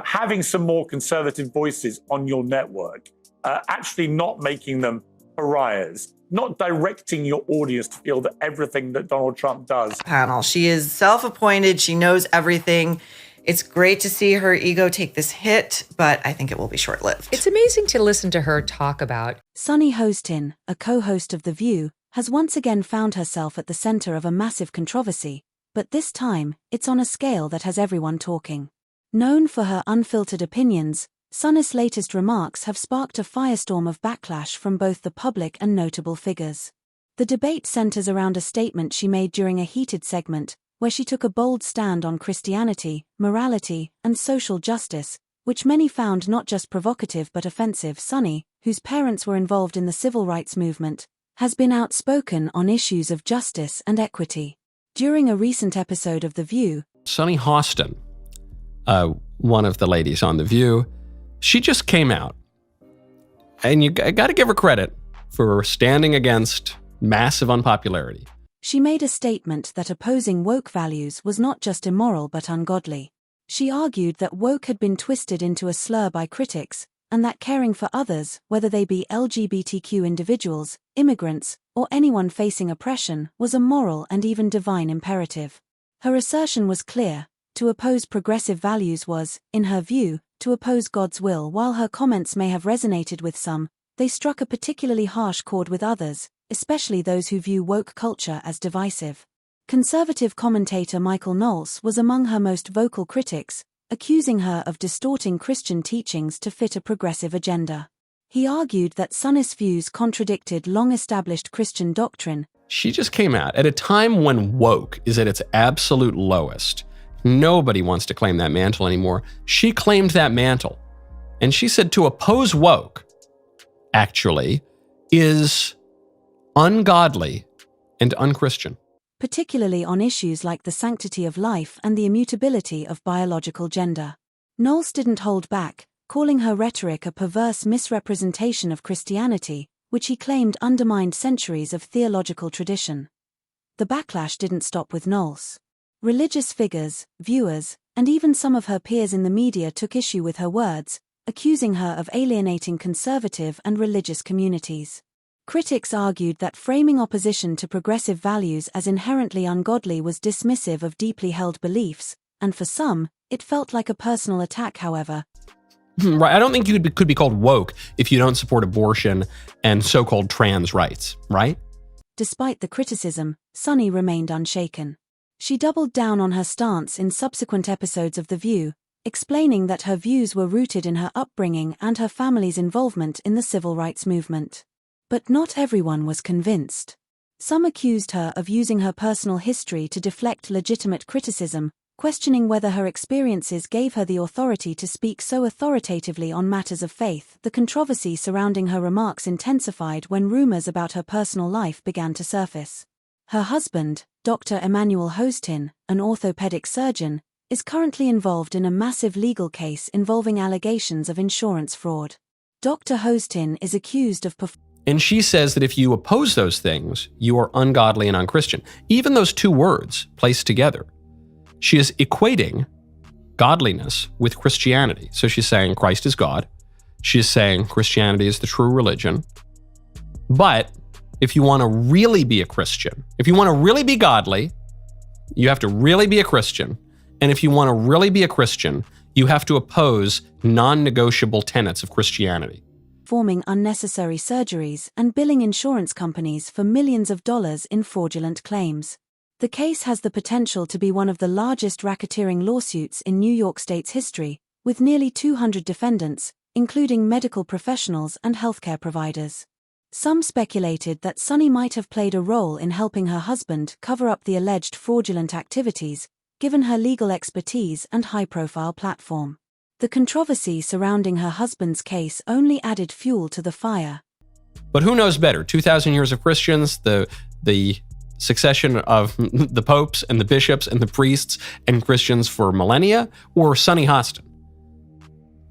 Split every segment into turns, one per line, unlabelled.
having some more conservative voices on your network, actually not making them pariahs, not directing your audience to feel that everything that Donald Trump does.
Panel. She is self-appointed. She knows everything. It's great to see her ego take this hit, but I think it will be short-lived.
It's amazing to listen to her talk about.
Sunny Hostin, a co-host of The View, has once again found herself at the center of a massive controversy, but this time, it's on a scale that has everyone talking. Known for her unfiltered opinions, Sunny's latest remarks have sparked a firestorm of backlash from both the public and notable figures. The debate centers around a statement she made during a heated segment, where she took a bold stand on Christianity, morality, and social justice, which many found not just provocative but offensive. Sunny, whose parents were involved in the civil rights movement, has been outspoken on issues of justice and equity. During a recent episode of The View,
Sunny Hostin, one of the ladies on The View, she just came out. And you got to give her credit for standing against massive unpopularity.
She made a statement that opposing woke values was not just immoral but ungodly. She argued that woke had been twisted into a slur by critics, and that caring for others, whether they be LGBTQ individuals, immigrants, or anyone facing oppression, was a moral and even divine imperative. Her assertion was clear: to oppose progressive values was, in her view, to oppose God's will. While her comments may have resonated with some, they struck a particularly harsh chord with others, especially those who view woke culture as divisive. Conservative commentator Michael Knowles was among her most vocal critics, accusing her of distorting Christian teachings to fit a progressive agenda. He argued that Sunny's views contradicted long-established Christian doctrine.
She just came out at a time when woke is at its absolute lowest. Nobody wants to claim that mantle anymore. She claimed that mantle. And she said to oppose woke, actually, is ungodly and unchristian.
Particularly on issues like the sanctity of life and the immutability of biological gender. Knowles didn't hold back, calling her rhetoric a perverse misrepresentation of Christianity, which he claimed undermined centuries of theological tradition. The backlash didn't stop with Knowles. Religious figures, viewers, and even some of her peers in the media took issue with her words, accusing her of alienating conservative and religious communities. Critics argued that framing opposition to progressive values as inherently ungodly was dismissive of deeply held beliefs, and for some, it felt like a personal attack. However,
Right, I don't think you could be called woke if you don't support abortion and so-called trans rights, right?
Despite the criticism, Sunny remained unshaken. She doubled down on her stance in subsequent episodes of The View, explaining that her views were rooted in her upbringing and her family's involvement in the civil rights movement. But not everyone was convinced. Some accused her of using her personal history to deflect legitimate criticism, questioning whether her experiences gave her the authority to speak so authoritatively on matters of faith. The controversy surrounding her remarks intensified when rumors about her personal life began to surface. Her husband, Dr. Emmanuel Hostin, an orthopedic surgeon, is currently involved in a massive legal case involving allegations of insurance fraud. Dr. Hostin is accused of
And she says that if you oppose those things, you are ungodly and unchristian. Even those two words placed together. She is equating godliness with Christianity. So she's saying Christ is God. She is saying Christianity is the true religion. But if you want to really be a Christian, if you want to really be godly, you have to really be a Christian. And if you want to really be a Christian, you have to oppose non-negotiable tenets of Christianity.
Performing unnecessary surgeries and billing insurance companies for millions of dollars in fraudulent claims. The case has the potential to be one of the largest racketeering lawsuits in New York State's history, with nearly 200 defendants, including medical professionals and healthcare providers. Some speculated that Sunny might have played a role in helping her husband cover up the alleged fraudulent activities, given her legal expertise and high-profile platform. The controversy surrounding her husband's case only added fuel to the fire.
But who knows better? 2,000 years of Christians, the succession of the popes and the bishops and the priests and Christians for millennia, or Sunny Hostin?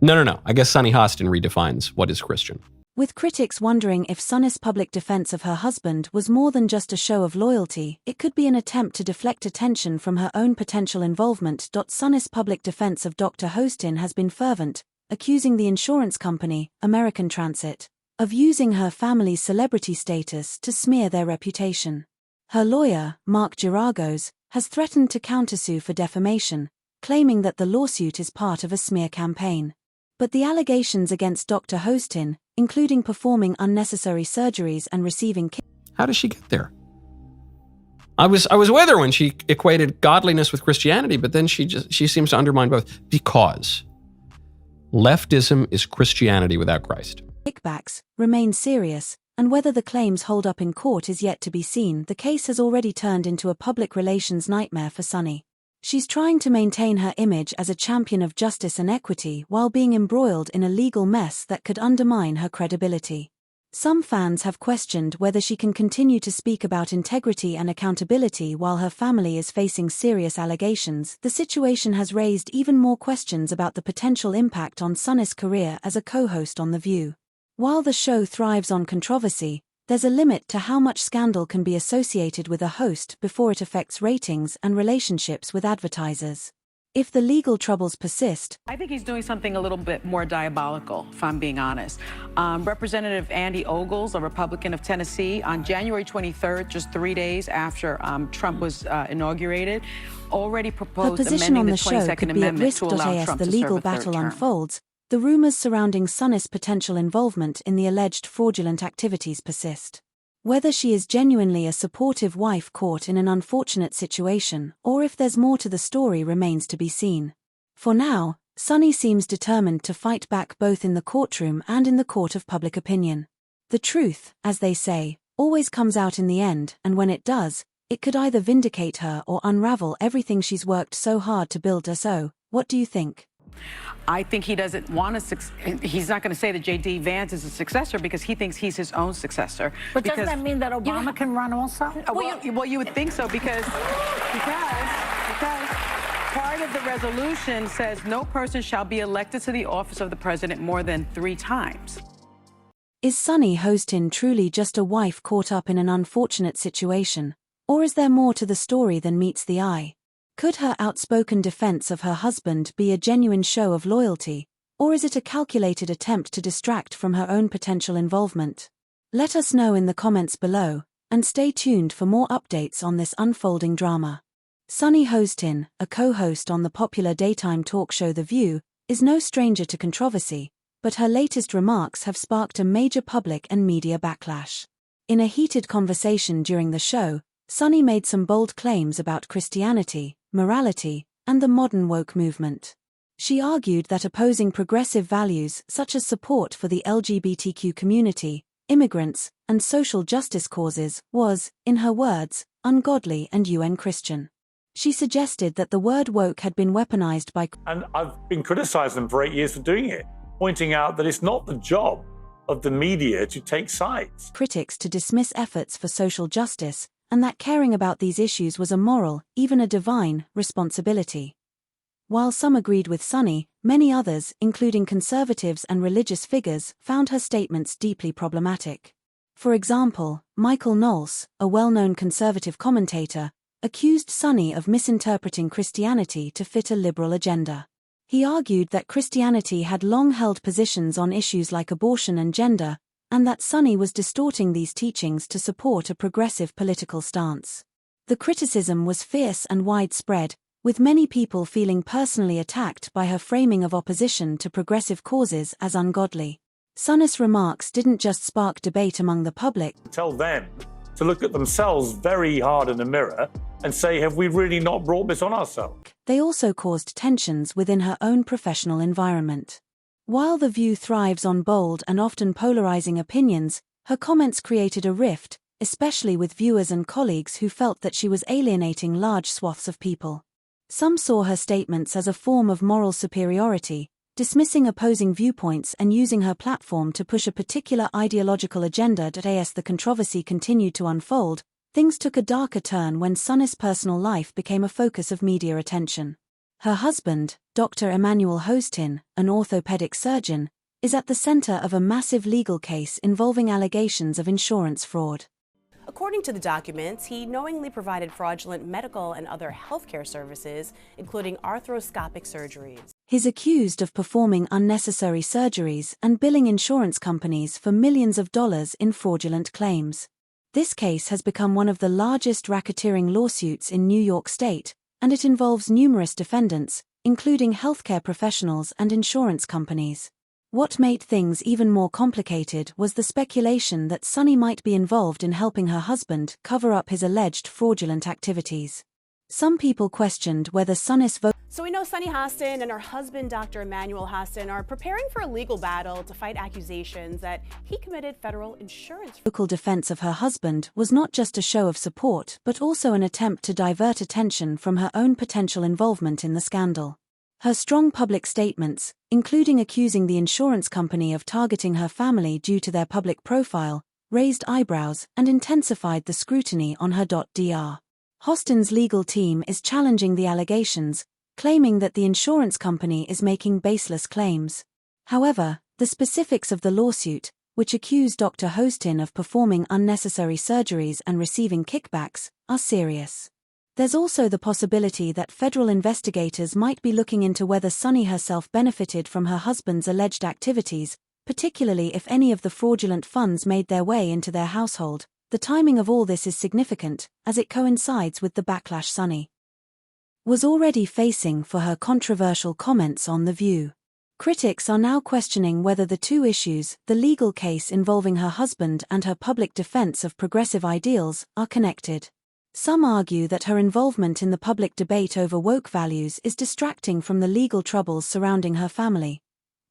No. I guess Sunny Hostin redefines what is Christian.
With critics wondering if Sunny's public defense of her husband was more than just a show of loyalty, it could be an attempt to deflect attention from her own potential involvement. Sunny's public defense of Dr. Hostin has been fervent, accusing the insurance company, American Transit, of using her family's celebrity status to smear their reputation. Her lawyer, Mark Giragos, has threatened to countersue for defamation, claiming that the lawsuit is part of a smear campaign. But the allegations against Dr. Hostin, including performing unnecessary surgeries and receiving
How does she get there? I was with her when she equated godliness with Christianity, but then she seems to undermine both, because leftism is Christianity without Christ.
kickbacks, remain serious, and whether the claims hold up in court is yet to be seen. The case has already turned into a public relations nightmare for Sunny. She's trying to maintain her image as a champion of justice and equity while being embroiled in a legal mess that could undermine her credibility. Some fans have questioned whether she can continue to speak about integrity and accountability while her family is facing serious allegations. The situation has raised even more questions about the potential impact on Sunny's career as a co-host on The View. While the show thrives on controversy, there's a limit to how much scandal can be associated with a host before it affects ratings and relationships with advertisers. If the legal troubles persist,
I think he's doing something a little bit more diabolical, if I'm being honest. Representative Andy Ogles, a Republican of Tennessee, on January 23rd, just 3 days after Trump was inaugurated, already
her
proposed
position
amending
on
the
the show
22nd
could be at
Amendment
risk.
to allow
As
Trump
the
to
legal
serve a third
battle
term.
unfolds, the rumors surrounding Sunny's potential involvement in the alleged fraudulent activities persist. Whether she is genuinely a supportive wife caught in an unfortunate situation, or if there's more to the story, remains to be seen. For now, Sunny seems determined to fight back both in the courtroom and in the court of public opinion. The truth, as they say, always comes out in the end, and when it does, it could either vindicate her or unravel everything she's worked so hard to build. So, what do you think?
I think he doesn't want he's not going to say that J.D. Vance is a successor because he thinks he's his own successor.
But doesn't that mean that Obama can run also?
Well, you would think so because part of the resolution says no person shall be elected to the office of the president more than 3 times.
Is Sunny Hostin truly just a wife caught up in an unfortunate situation, or is there more to the story than meets the eye? Could her outspoken defense of her husband be a genuine show of loyalty, or is it a calculated attempt to distract from her own potential involvement? Let us know in the comments below, and stay tuned for more updates on this unfolding drama. Sunny Hostin, a co-host on the popular daytime talk show The View, is no stranger to controversy, but her latest remarks have sparked a major public and media backlash. In a heated conversation during the show, Sunny made some bold claims about Christianity, morality, and the modern woke movement. She argued that opposing progressive values such as support for the LGBTQ community, immigrants, and social justice causes was, in her words, ungodly and un-Christian. She suggested that the word woke had been weaponized by
And I've been criticizing them for 8 years for doing it, pointing out that it's not the job of the media to take sides.
critics to dismiss efforts for social justice, and that caring about these issues was a moral, even a divine, responsibility. While some agreed with Sunny, many others, including conservatives and religious figures, found her statements deeply problematic. For example, Michael Knowles, a well-known conservative commentator, accused Sunny of misinterpreting Christianity to fit a liberal agenda. He argued that Christianity had long held positions on issues like abortion and gender, and that Sunny was distorting these teachings to support a progressive political stance. The criticism was fierce and widespread, with many people feeling personally attacked by her framing of opposition to progressive causes as ungodly. Sunny's remarks didn't just spark debate among the public.
Tell them to look at themselves very hard in the mirror and say, have we really not brought this on ourselves?
They also caused tensions within her own professional environment. While The View thrives on bold and often polarizing opinions, her comments created a rift, especially with viewers and colleagues who felt that she was alienating large swaths of people. Some saw her statements as a form of moral superiority, dismissing opposing viewpoints and using her platform to push a particular ideological agenda. As the controversy continued to unfold, things took a darker turn when Sunny's personal life became a focus of media attention. Her husband, Dr. Emmanuel Hostin, an orthopedic surgeon, is at the center of a massive legal case involving allegations of insurance fraud.
According to the documents, he knowingly provided fraudulent medical and other healthcare services, including arthroscopic surgeries.
He's accused of performing unnecessary surgeries and billing insurance companies for millions of dollars in fraudulent claims. This case has become one of the largest racketeering lawsuits in New York State, and it involves numerous defendants, including healthcare professionals and insurance companies. What made things even more complicated was the speculation that Sunny might be involved in helping her husband cover up his alleged fraudulent activities. Some people questioned whether Sunny's
So we know Sunny Hostin and her husband, Dr. Emmanuel Hostin, are preparing for a legal battle to fight accusations that he committed federal insurance fraud.
vocal defense of her husband was not just a show of support but also an attempt to divert attention from her own potential involvement in the scandal. Her strong public statements, including accusing the insurance company of targeting her family due to their public profile, raised eyebrows and intensified the scrutiny on her. Dr. Hostin's legal team is challenging the allegations, claiming that the insurance company is making baseless claims. However, the specifics of the lawsuit, which accuse Dr. Hostin of performing unnecessary surgeries and receiving kickbacks, are serious. There's also the possibility that federal investigators might be looking into whether Sunny herself benefited from her husband's alleged activities, particularly if any of the fraudulent funds made their way into their household. The timing of all this is significant, as it coincides with the backlash Sunny was already facing for her controversial comments on The View. Critics are now questioning whether the two issues, the legal case involving her husband and her public defense of progressive ideals, are connected. Some argue that her involvement in the public debate over woke values is distracting from the legal troubles surrounding her family.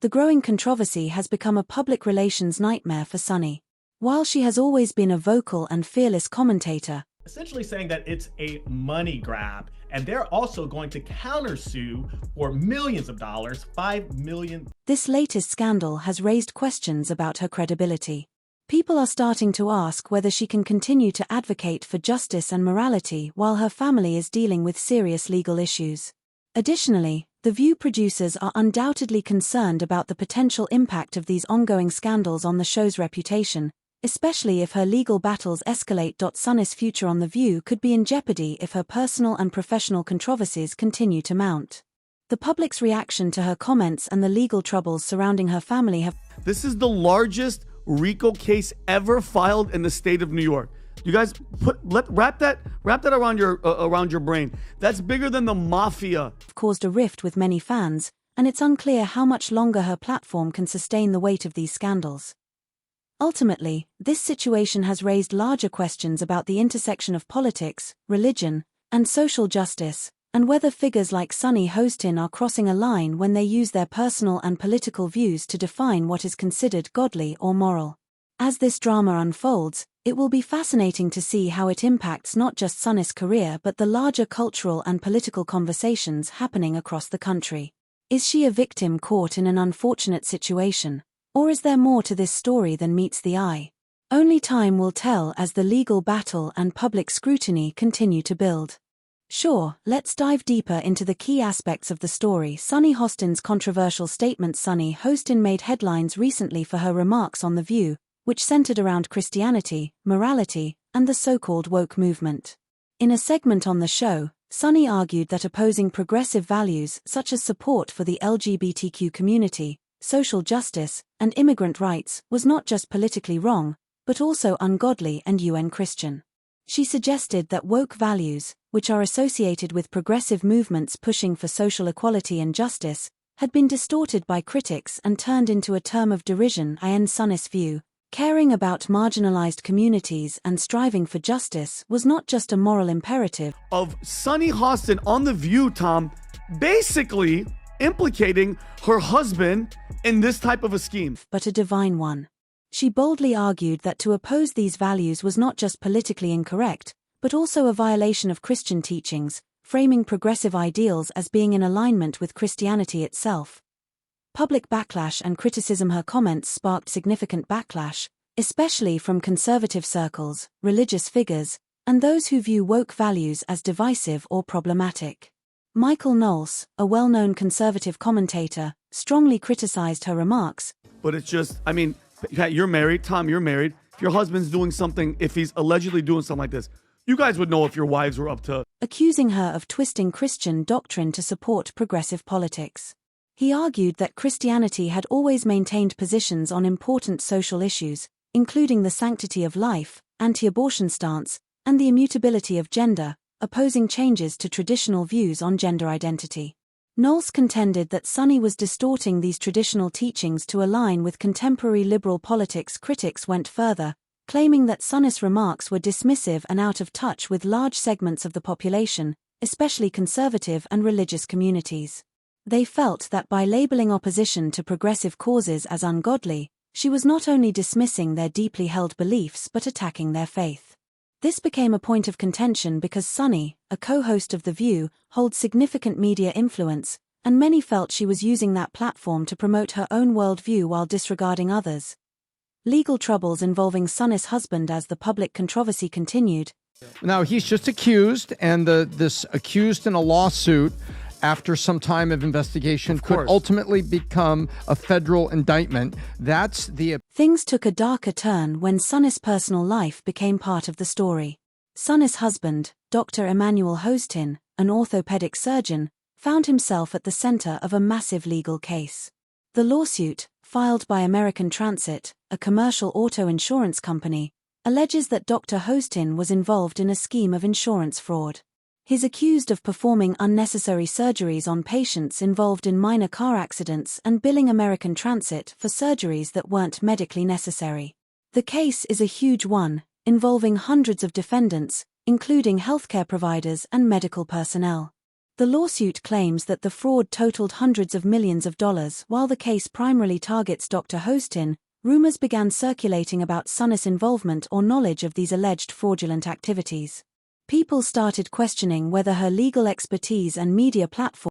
The growing controversy has become a public relations nightmare for Sunny. While she has always been a vocal and fearless commentator,
essentially saying that it's a money grab, and they're also going to countersue for millions of dollars, $5 million.
This latest scandal has raised questions about her credibility. People are starting to ask whether she can continue to advocate for justice and morality while her family is dealing with serious legal issues. Additionally, The View producers are undoubtedly concerned about the potential impact of these ongoing scandals on the show's reputation, especially if her legal battles escalate. Sunny's future on The View could be in jeopardy if her personal and professional controversies continue to mount. The public's reaction to her comments and the legal troubles surrounding her family have.
This is the largest RICO case ever filed in the state of New York. You guys wrap that around your brain. That's bigger than the mafia.
Caused a rift with many fans, and it's unclear how much longer her platform can sustain the weight of these scandals. Ultimately, this situation has raised larger questions about the intersection of politics, religion, and social justice, and whether figures like Sunny Hostin are crossing a line when they use their personal and political views to define what is considered godly or moral. As this drama unfolds, it will be fascinating to see how it impacts not just Sunny's career but the larger cultural and political conversations happening across the country. Is she a victim caught in an unfortunate situation, or is there more to this story than meets the eye? Only time will tell as the legal battle and public scrutiny continue to build. Sure, let's dive deeper into the key aspects of the story. Sunny Hostin's controversial statement. Sunny Hostin made headlines recently for her remarks on The View, which centered around Christianity, morality, and the so-called woke movement. In a segment on the show, Sunny argued that opposing progressive values such as support for the LGBTQ community, social justice, and immigrant rights was not just politically wrong, but also ungodly and un-Christian. She suggested that woke values, which are associated with progressive movements pushing for social equality and justice, had been distorted by critics and turned into a term of derision. In Sunny's view, caring about marginalized communities and striving for justice was not just a moral imperative
of Sunny Hostin on The View, Tom, basically implicating her husband in this type of a scheme,
but a divine one. She boldly argued that to oppose these values was not just politically incorrect, but also a violation of Christian teachings, framing progressive ideals as being in alignment with Christianity itself. Public backlash and criticism. Her comments sparked significant backlash, especially from conservative circles, religious figures, and those who view woke values as divisive or problematic. Michael Knowles, a well-known conservative commentator, strongly criticized her remarks,
But it's just, I mean, Pat, you're married. Tom, you're married. If your husband's doing something, if he's allegedly doing something like this, you guys would know if your wives were up to...
Accusing her of twisting Christian doctrine to support progressive politics. He argued that Christianity had always maintained positions on important social issues, including the sanctity of life, anti-abortion stance, and the immutability of gender, opposing changes to traditional views on gender identity. Knowles contended that Sunny was distorting these traditional teachings to align with contemporary liberal politics. Critics went further, claiming that Sunny's remarks were dismissive and out of touch with large segments of the population, especially conservative and religious communities. They felt that by labeling opposition to progressive causes as ungodly, she was not only dismissing their deeply held beliefs but attacking their faith. This became a point of contention because Sunny, a co-host of The View, holds significant media influence, and many felt she was using that platform to promote her own worldview while disregarding others. Legal troubles involving Sunny's husband as the public controversy continued.
Now, he's just accused, and this accused in a lawsuit after some time of investigation could ultimately become a federal indictment. That's the...
Things took a darker turn when Sunny's personal life became part of the story. Sunny's husband, Dr. Emmanuel Hostin, an orthopedic surgeon, found himself at the center of a massive legal case. The lawsuit, filed by American Transit, a commercial auto insurance company, alleges that Dr. Hostin was involved in a scheme of insurance fraud. He's accused of performing unnecessary surgeries on patients involved in minor car accidents and billing American Transit for surgeries that weren't medically necessary. The case is a huge one, involving hundreds of defendants, including healthcare providers and medical personnel. The lawsuit claims that the fraud totaled hundreds of millions of dollars. While the case primarily targets Dr. Hostin, rumors began circulating about Sunny's involvement or knowledge of these alleged fraudulent activities. People started questioning whether her legal expertise and media platform